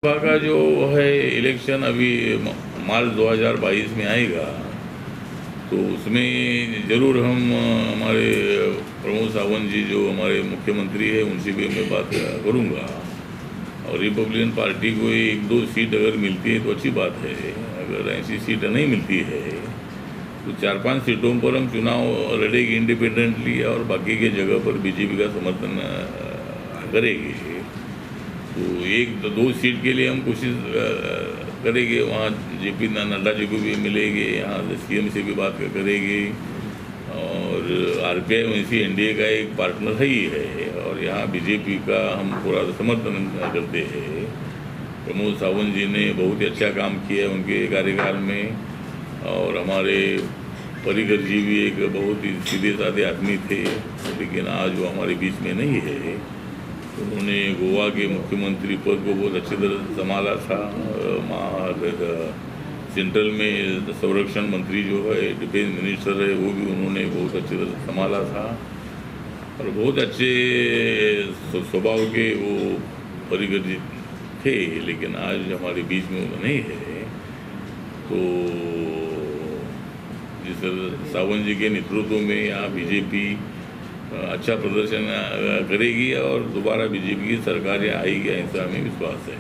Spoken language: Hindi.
लोकसभा का जो है इलेक्शन अभी मार्च 2022 में आएगा, तो उसमें ज़रूर हम हमारे प्रमोद सावंत जी जो हमारे मुख्यमंत्री है उनसे भी मैं बात करूंगा। और रिपब्लिकन पार्टी को एक दो सीट अगर मिलती है तो अच्छी बात है। अगर ऐसी सीट नहीं मिलती है तो 4-5 सीटों पर हम चुनाव लड़ेंगे इंडिपेंडेंटली और बाकी के जगह पर बीजेपी का समर्थन करेंगे। तो एक दो सीट के लिए हम कोशिश करेंगे। वहाँ जेपी नड्डा जी को भी मिलेंगे, यहाँ सीएम से भी बात करेंगे। और आरपीआई वैसे एनडीए का एक पार्टनर ही है और यहाँ बीजेपी का हम पूरा समर्थन करते हैं। प्रमोद सावंत जी ने बहुत ही अच्छा काम किया है उनके कार्यकाल में। और हमारे पर्रिकर जी भी एक बहुत ही सीधे साधे आदमी थे, लेकिन आज वो हमारे बीच में नहीं है। उन्होंने गोवा के मुख्यमंत्री पद को बहुत अच्छी तरह से संभाला था। सेंट्रल में संरक्षण मंत्री जो है, डिफेंस मिनिस्टर है, वो भी उन्होंने बहुत अच्छी तरह से संभाला था। और बहुत अच्छे स्वभाव के वो पर्रिकर जी थे, लेकिन आज हमारे बीच में वो नहीं है। तो जिस सावंत जी के नेतृत्व में यहाँ बीजेपी अच्छा प्रदर्शन करेगी और दोबारा बीजेपी की सरकार आएगी, ऐसा हमें विश्वास है।